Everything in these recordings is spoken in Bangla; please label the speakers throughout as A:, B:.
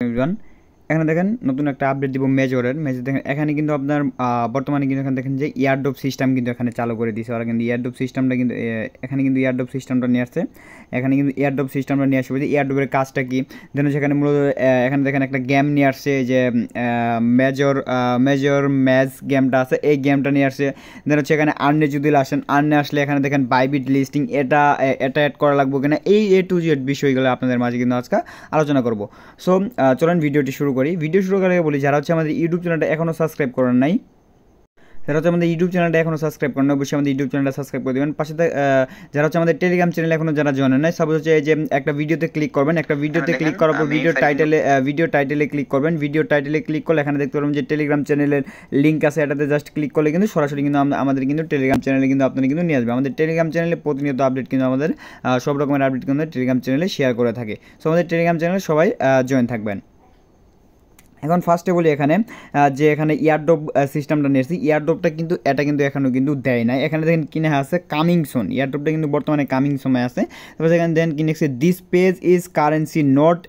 A: এভরিওয়ান, এখানে দেখেন নতুন একটা আপডেট দিব মেজর দেখেন এখানে কিন্তু আপনার বর্তমানে কিন্তু এখানে দেখেন যে ইয়ারড্রপ সিস্টেম কিন্তু এখানে চালু করে দিয়েছে ওরা। কিন্তু ইয়ারড্রপ সিস্টেমটা কিন্তু এখানে কিন্তু ইয়ারড্রপ সিস্টেমটা নিয়ে আসছে। এখানে কিন্তু ইয়ারড্রপ সিস্টেমটা নিয়ে আসবে যে ইয়ারড্রপের কাজটা কি দেন সেখানে মূলত এখানে দেখেন একটা গেম নিয়ে আসছে যে মেজর ম্যাচ গেমটা আছে, এই গেমটা নিয়ে আসছে। দেন হচ্ছে এখানে আর্নে যদি আসেন, আর্নে আসলে এখানে দেখেন বাইবিট লিস্টিং এটা অ্যাড করা লাগবে কিনা, এই A to Z বিষয়গুলো আপনাদের মাঝে কিন্তু আজকে আলোচনা করব। সো চলেন ভিডিওটি শুরু করি। ভিডিও শুরু করার আগে বলি, যারা হচ্ছে আমাদের ইউটিউব চ্যানেলটা এখনও সাবস্ক্রাইব করেন নাই, যারা হচ্ছে আমাদের ইউটিউব চ্যানেলটা এখনও সাবস্ক্রাইব করেন, অবশ্যই আমাদের ইউটিউব চ্যানেলটা সাবস্ক্রাইব করে দেবেন। পাশে যারা হচ্ছে আমাদের টেলিগ্রাম চ্যানেল এখনও যারা জয়েন নাই, সব হচ্ছে এই যে একটা ভিডিওতে ক্লিক করবেন, একটা ভিডিওতে ক্লিক করার পর ভিডিও টাইটেলে ক্লিক করবেন। ভিডিও টাইটেলে ক্লিক করলে এখানে দেখতে পারবেন যে টেলিগ্রাম চ্যানেলের লিঙ্ক আছে, এটাতে জাস্ট ক্লিক করলে কিন্তু সরাসরি কিন্তু আমাদের কিন্তু টেলিগ্রাম চ্যানেলে কিন্তু আপনারা কিন্তু নিয়ে আসবে। আমাদের টেলিগ্রাম চ্যানেলে প্রতিনিয়ত আপডেট কিন্তু আমাদের সব রকমের আপডেট কিন্তু টেলিগ্রাম চ্যানেলে শেয়ার করে থাকে। সো আমাদের টেলিগ্রাম চ্যানেলে সবাই জয়েন থাকবেন। এখন ফার্স্টে বলি এখানে যে এখানে ইয়ারড্রপ সিস্টেমটা নিয়েছি, ইয়ারড্রপটা কিন্তু এটা কিন্তু এখনও কিন্তু দেয় নাই। এখানে দেখেন কিনে আছে কামিং সুন, ইয়ারড্রপটা কিন্তু বর্তমানে কামিং সময় আছে। তারপর এখানে দেন কিনেছে this page is currency not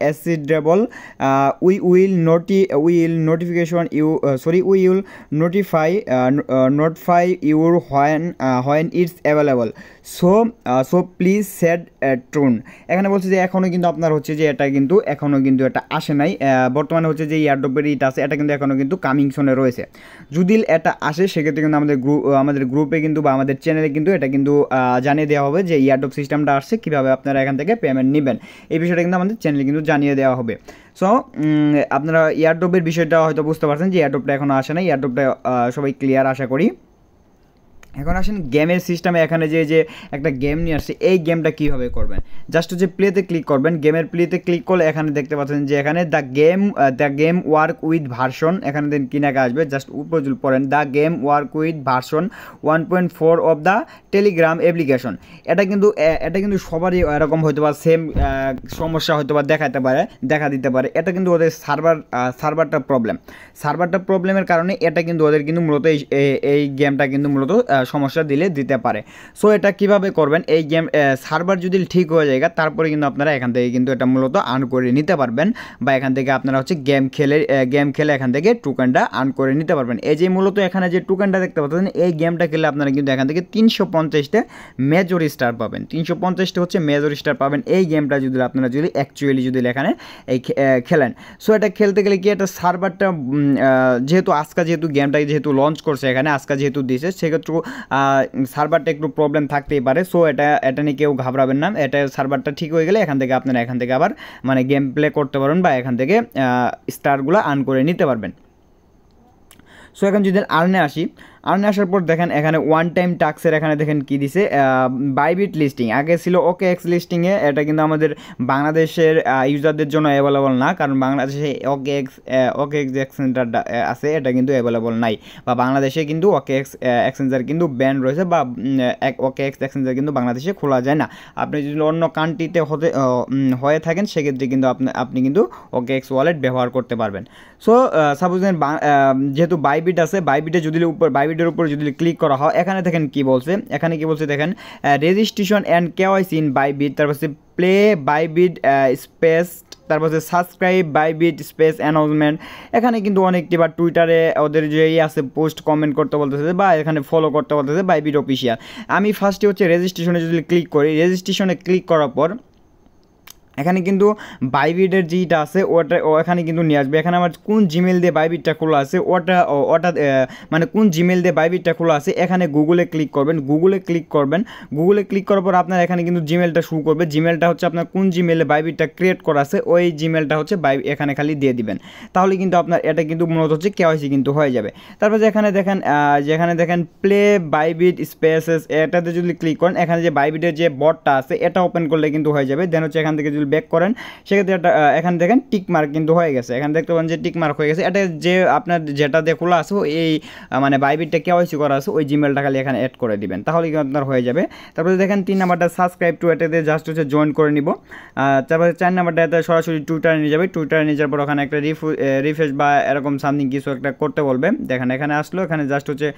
A: accessible, we will notify your when it's available, so please set ট্রুন। এখানে বলছে যে এখনও কিন্তু আপনার হচ্ছে যে এটা কিন্তু এখনও কিন্তু এটা আসে নাই। বর্তমানে হচ্ছে যে ইয়ারড্রপের ইটা আছে, এটা কিন্তু এখনও কিন্তু কামিং সোনে রয়েছে। যদি এটা আসে সেক্ষেত্রে কিন্তু আমাদের গ্রুপে কিন্তু বা আমাদের চ্যানেলে কিন্তু এটা কিন্তু জানিয়ে দেওয়া হবে যে ইয়ারড্রপ সিস্টেমটা আসছে, কীভাবে আপনারা এখান থেকে পেমেন্ট নেবেন, এই বিষয়টা কিন্তু আমাদের চ্যানেলে কিন্তু জানিয়ে দেওয়া হবে। সো আপনারা ইয়ারড্রপের বিষয়টা হয়তো বুঝতে পারছেন যে ইয়ারড্রপটা এখনও আসে নাই, ইয়ারড্রপটা সবাই ক্লিয়ার আশা করি। এখন আসেন গেমের সিস্টেমে, এখানে যে একটা গেম নিয়ে আসছে, এই গেমটা কীভাবে করবেন, জাস্ট হচ্ছে প্লেতে ক্লিক করবেন। গেমের প্লেতে ক্লিক করলে এখানে দেখতে পাচ্ছেন যে এখানে the game work with version, এখানে দেন কিনাকে আসবে, জাস্ট উপর পড়েন the game work with version 1.4 of the Telegram application. এটা কিন্তু সবারই এরকম হয়তো বা সেম সমস্যা হয়তো বা দেখা দিতে পারে। এটা কিন্তু ওদের সার্ভারটা প্রবলেমের কারণে এটা কিন্তু ওদের কিন্তু মূলত এই গেমটা কিন্তু মূলত সমস্যা দিতে পারে। সো এটা কিভাবে করবেন, এই গেম সার্ভার যদি ঠিক হয়ে যায় তারপরে কিন্তু আপনারা এখান থেকে কিন্তু এটা মূলত আর্ন করে নিতে পারবেন, বা এখান থেকে আপনারা হচ্ছে গেম খেলে এখান থেকে টোকেনটা আর্ন করে নিতে পারবেন। এই যে মূলত এখানে যে টোকেনটা দেখতে পাচ্ছেন, এই গেমটা খেলে আপনারা কিন্তু এখান থেকে 350টা মেজর স্টার পাবেন, 350টা হচ্ছে মেজর স্টার পাবেন এই গেমটা যদি আপনারা অ্যাকচুয়ালি এখানে এই খেলেন। সো এটা খেলতে গেলে কি এটা সার্ভারটা যেহেতু গেমটা লঞ্চ করছে, এখানে আজকে যেহেতু দিয়েছে, সেক্ষেত্রে সার্ভারটা একটু প্রবলেম থাকতেই পারে। সো এটা নিয়ে কেউ ঘাবড়াবেন না, এটা সার্ভারটা ঠিক হয়ে গেলে এখান থেকে আবার মানে গেম প্লে করতে পারবেন বা এখান থেকে স্টারগুলো আর্ন করে নিতে পারবেন। সো এখন যদি আর্নে আসার পর দেখেন এখানে ওয়ান টাইম টাস্কের এখানে দেখেন কি দিছে, বাইবিট লিস্টিং। আগে ছিল OKX লিস্টিংয়ে, এটা কিন্তু আমাদের বাংলাদেশের ইউজারদের জন্য অ্যাভেলেবল না, কারণ বাংলাদেশে OKX এক্সচেঞ্জারটা আছে, এটা কিন্তু অ্যাভেলেবল নাই, বা বাংলাদেশে কিন্তু OKX এক্সচেঞ্জার কিন্তু ব্যান রয়েছে, বা OKX এক্সচেঞ্জার কিন্তু বাংলাদেশে খোলা যায় না। আপনি যদি অন্য কান্ট্রিতে হয়ে থাকেন সেক্ষেত্রে কিন্তু আপনি কিন্তু OKX ওয়ালেট ব্যবহার করতে পারবেন। সো সাপোজ যেহেতু বাইবিট আছে, বাইবিটের উপর যদি ক্লিক করা হয়, এখানে দেখেন কি বলছে, দেখেন registration and KYC in Bybit, তারপর প্লে বাইবিট স্পেস, তারপর সাবস্ক্রাইব বাইবিট স্পেস অ্যানাউন্সমেন্ট। এখানে কিন্তু অনেকটি বা টুইটারে ওদের যে আছে পোস্ট কমেন্ট করতে বলতেছে, বা এখানে ফলো করতে বলতেছে বাইবিট অফিসিয়াল। আমি ফার্স্টে হচ্ছে রেজিস্ট্রেশনে যদি ক্লিক করি, রেজিস্ট্রেশনে ক্লিক করার পর এখানে কিন্তু বাইবিটের যেটা আছে এখানে কিন্তু নিয়ে আসবে। এখানে আমার কোন জিমেল দিয়ে বাইবিটটা খোলা আছে ওটা মানে কোন জিমেল দিয়ে বাইবিটটা খোলা আছে, এখানে গুগলে ক্লিক করবেন। গুগলে ক্লিক করার পর আপনার এখানে কিন্তু জিমেলটা শো করবে। জিমেলটা হচ্ছে আপনার কোন জিমেলে বাইবিটটা ক্রিয়েট করা আছে, ওই জিমেলটা হচ্ছে এখানে খালি দিয়ে দিবেন, তাহলে কিন্তু আপনার এটা কিন্তু মূলত হচ্ছে KYC কিন্তু হয়ে যাবে। তারপর যেখানে দেখেন প্লে বাইবিট স্পেসেস, এটাতে যদি ক্লিক করেন, এখানে যে বাইবিটের যে বটটা আছে এটা ওপেন করলে কিন্তু হয়ে যাবে। দেন হচ্ছে এখান থেকে যদি ব্যাক করেন, সেক্ষেত্রে এখানে দেখেন টিক মার্ক কিন্তু হয়ে গেছে, এখানে দেখতে পাবেন যে টিক মার্ক হয়ে গেছে। এটা যে আপনার যেটা দিয়ে খোলা আছে এই মানে বাইবিটটা KYC করা আছে, ওই জিমেলটা খালি এখানে অ্যাড করে দিবেন, তাহলে কিন্তু আপনার হয়ে যাবে। তারপরে দেখেন 3 নাম্বারটা সাবস্ক্রাইব টু, এটাতে জাস্ট হচ্ছে জয়েন করে নিব। তারপরে 4 নাম্বারটা এতে সরাসরি টুইটারে নিয়ে যাবে। টুইটারে নিয়ে যাওয়ার পর ওখানে একটা রিফ্রেশ বা এরকম সামথিং কিছু একটা করতে বলবে। দেখেন এখানে আসলো, এখানে জাস্ট হচ্ছে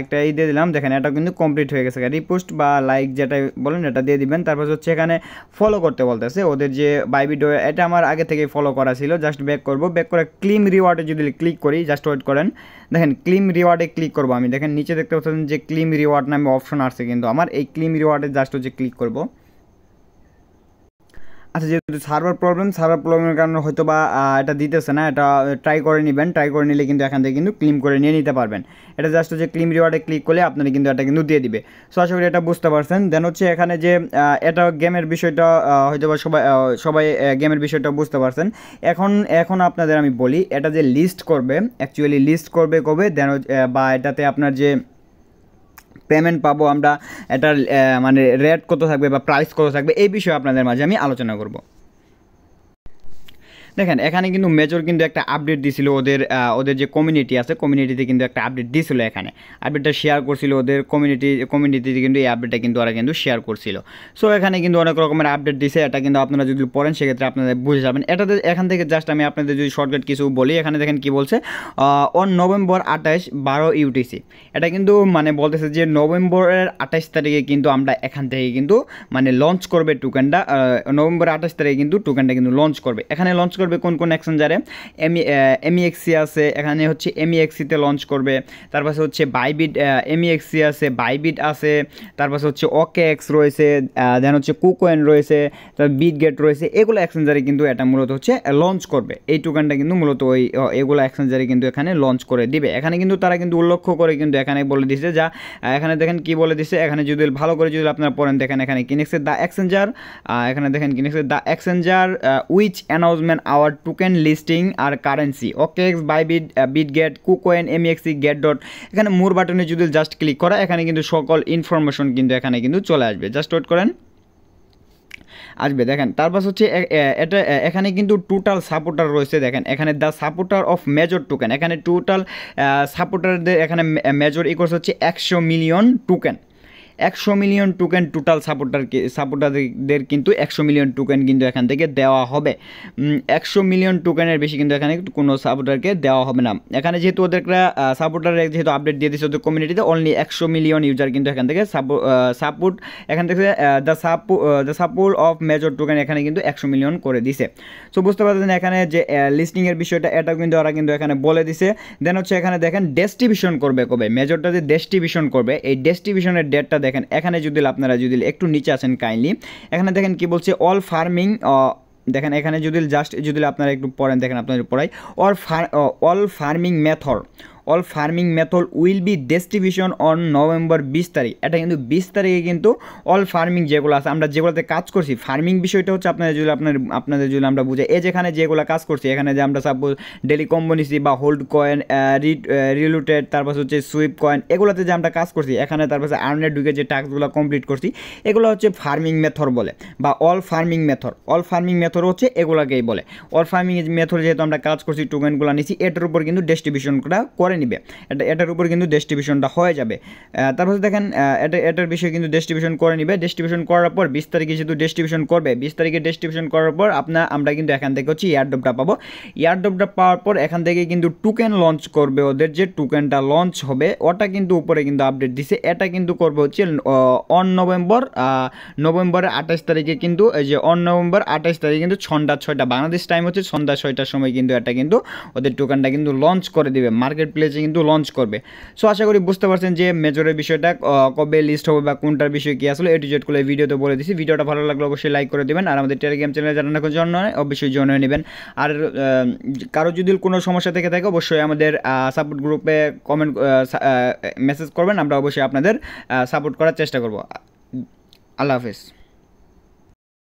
A: একটা দিয়ে দিলাম। দেখেন এটা কিন্তু কমপ্লিট হয়ে গেছে। রিপোস্ট বা লাইক যেটা বলেন এটা দিয়ে দিবেন। তারপর হচ্ছে এখানে ফলো করতে বলতেছে, ওদের ওদের যে বাইবিট এটা আমার আগে থেকে ফলো করা ছিল। জাস্ট ব্যাক করব, ব্যাক করে ক্লেম রিওয়ার্ডে যদি ক্লিক করি, জাস্ট ওয়েট করেন, দেখেন ক্লেম রিওয়ার্ডে ক্লিক করব আমি। দেখেন নিচে দেখতে পাচ্ছেন যে ক্লেম রিওয়ার্ড নামে অপশন আসছে, কিন্তু আমার এই ক্লেম রিওয়ার্ডে জাস্ট হচ্ছে ক্লিক করব। আচ্ছা, যেহেতু সার্ভার প্রবলেমের কারণে হয়তো বা এটা দিতেছে না, এটা ট্রাই করে নেবেন। ট্রাই করে নিলে কিন্তু এখান থেকে কিন্তু ক্লেম করে নিয়ে নিতে পারবেন। এটা জাস্ট হচ্ছে ক্লেম রিওয়ার্ডে ক্লিক করলে আপনারা কিন্তু এটা কিন্তু দিয়ে দিবে। সো আশা করি এটা বুঝতে পারছেন। দেন হচ্ছে এখানে যে এটা গেমের বিষয়টা হয়তো বা সবাই গেমের বিষয়টা বুঝতে পারছেন। এখন আপনাদের আমি বলি, এটা যে লিস্ট করবে, অ্যাকচুয়ালি লিস্ট করবে কবে, দেন বা এটাতে আপনার যে পেমেন্ট পাবো আমরা, এটার মানে রেট কত থাকবে বা প্রাইস কত থাকবে, এই বিষয়ে আপনাদের মাঝে আমি আলোচনা করব। দেখেন এখানে কিন্তু মেজর কিন্তু একটা আপডেট দিছিল, ওদের যে কমিউনিটি আছে, কমিউনিটিতে কিন্তু একটা আপডেট দিছিল। এখানে আপডেটটা শেয়ার করছিল ওদের কমিউনিটিতে কিন্তু এই আপডেটটা কিন্তু ওরা কিন্তু শেয়ার করছিল। সো এখানে কিন্তু অনেক রকমের আপডেট দিছে, এটা কিন্তু আপনারা যদি পড়েন সেক্ষেত্রে আপনাদের বুঝে যাবেন। এটাতে এখান থেকে জাস্ট আমি আপনাদের যদি শর্টকাট কিছু বলি, এখানে দেখেন কি বলছে, অন নভেম্বর 28 12 ইউটিসি। এটা কিন্তু মানে বলতেছে যে নভেম্বরের 28 তারিখে কিন্তু আমরা এখান থেকে কিন্তু মানে লঞ্চ করবে টোকেনটা, নভেম্বরের 28 তারিখে কিন্তু টোকেনটা কিন্তু লঞ্চ করবে। এখানে লঞ্চ করবে কোন এক্সচেঞ্জারে, এমইএক্সি আছে, এখানে হচ্ছে এমইএক্সিতে লঞ্চ করবে। তারপর হচ্ছে বাইবিট, এমইএক্সি আছে, বাইবিট আছে, তারপর হচ্ছে ওকেএক্স রয়েছে, দেন হচ্ছে কুকয়েন রয়েছে, তারপর বিটগেট রয়েছে। এগুলো এক্সচেঞ্জারে কিন্তু এটা মূলত হচ্ছে লঞ্চ করবে। এই টোকেনটা কিন্তু মূলত ওই এগুলো এক্সচেঞ্জারে কিন্তু এখানে লঞ্চ করে দিবে। এখানে কিন্তু তারা কিন্তু উল্লেখ করে কিন্তু এখানে বলে দিছে, যা এখানে দেখেন কি বলে দিছে, এখানে যদি ভালো করে যদি আপনারা পড়েন, দেখেন এখানে কিনেক্সে দ্য এক্সচেঞ্জার, এখানে দেখেন কিনেক্সে the exchanger which announcement our token listing আর currency OKX, Bybit, Bitget, KuCoin, MEXC, Gate dot. এখানে মোর বাটনে যদি জাস্ট ক্লিক করা, এখানে কিন্তু সকল ইনফরমেশন কিন্তু এখানে কিন্তু চলে আসবে। জাস্ট ওয়েট করেন, আসবে। দেখেন তারপর হচ্ছে এটা এখানে কিন্তু টোটাল সাপোর্টার রয়েছে। দেখেন এখানে the supporter of major token, এখানে টোটাল সাপোর্টারদের এখানে মেজর ইকোয়াস হচ্ছে 100 million token. 100 million token total সাপোর্টারদের কিন্তু 100 মিলিয়ন টোকেন কিন্তু এখান থেকে দেওয়া হবে। 100 মিলিয়ন টোকেনের বেশি কিন্তু এখানে কোনো সাপোর্টারকে দেওয়া হবে না। এখানে যেহেতু ওদের সাপোর্টার যেহেতু আপডেট দিয়ে দিচ্ছে ওদের কমিউনিটিতে, অনলি 100 মিলিয়ন ইউজার কিন্তু এখান থেকে সাপোর্ট, এখান থেকে the support of major token এখানে কিন্তু 100 মিলিয়ন করে দিছে। সো বুঝতে পারছেন এখানে যে লিস্টিংয়ের বিষয়টা, এটাও কিন্তু ওরা কিন্তু এখানে বলে দিছে। দেন হচ্ছে এখানে দেখেন ডিস্ট্রিবিউশন করবে কবে, মেজরটা যে ডিস্ট্রিবিউশন করবে, এই ডিস্ট্রিবিউশনের ডেটটা দেখেন। এখানে যদি আপনারা যদি একটু নিচে আসেন কাইন্ডলি, এখানে দেখেন কি বলছে, অল ফার্মিং, দেখেন এখানে যদি আপনারা একটু পড়েন, দেখেন আপনাদের পড়াই, all farming method will be distribution on November 20 তারিখ। এটা কিন্তু 20 তারিখে কিন্তু অল ফার্মিং যেগুলো আছে, আমরা যেগুলোতে কাজ করছি, ফার্মিং বিষয়টা হচ্ছে আপনাদের যদি আমরা বুঝাই, যেখানে যেগুলো কাজ করছি, এখানে যে আমরা সাপোজ ডেলি কম্বো নিছি বা হোল্ড কয়েন, রিলুটেড, তারপর হচ্ছে সুইপ কয়েন, এগুলোতে যে আমরা কাজ করছি, এখানে তারপর আর্নে ঢুকে যে টাস্কগুলো কমপ্লিট করছি, এগুলো হচ্ছে ফার্মিং মেথড বলে, বা অল ফার্মিং মেথড হচ্ছে এগুলোকেই বলে। অল ফার্মিং মেথড যেহেতু আমরা কাজ করছি, টোকেনগুলো নিছি, এটার উপর কিন্তু ডিস্ট্রিবিউশনটা করে নিবে, এটার উপর কিন্তু ডিস্ট্রিবিউশনটা হয়ে যাবে। তারপর দেখেন এটার বিষয়ে কিন্তু ডিস্ট্রিবিউশন করে নিবে। ডিস্ট্রিবিউশন করার পর 20 তারিখে যেহেতু ডিস্ট্রিবিউশন করবে, 20 তারিখে ডিস্ট্রিবিউশন করার পর আমরা কিন্তু এখান থেকে হচ্ছে এয়ারড্রপটা পাবো। এয়ারড্রপটা পাওয়ার পর এখান থেকে কিন্তু টোকেন লঞ্চ করবে, ওদের যে টোকেনটা লঞ্চ হবে ওটা কিন্তু উপরে কিন্তু আপডেট দিছে। এটা কিন্তু করবে হচ্ছে অন নভেম্বরের 28 তারিখে কিন্তু, এই যে অন নভেম্বর 28 তারিখে কিন্তু সন্ধ্যা 6টা বাংলাদেশ টাইম হচ্ছে সন্ধ্যা 6টার সময় কিন্তু এটা কিন্তু ওদের টোকেনটা কিন্তু লঞ্চ করে দিবে, মার্কেট প্লেসে কিন্তু লঞ্চ করবে। সো আশা করি বুঝতে পারছেন যে মেজরের বিষয়টা কবে লিস্ট হবে বা কোনটার বিষয়ে কী আসলে, এটু জেড করে ভিডিওতে বলে দিচ্ছি। ভিডিওটা ভালো লাগলে অবশ্যই লাইক করে দেবেন, আর আমাদের টেলিগ্রাম চ্যানেলে জানানোর জন্য অবশ্যই জয়েন হয়ে নেবেন। আর কারো যদি কোনো সমস্যা থেকে থাকে অবশ্যই আমাদের সাপোর্ট গ্রুপে কমেন্ট মেসেজ করবেন, আমরা অবশ্যই আপনাদের সাপোর্ট করার চেষ্টা করব। আল্লাহ হাফেজ।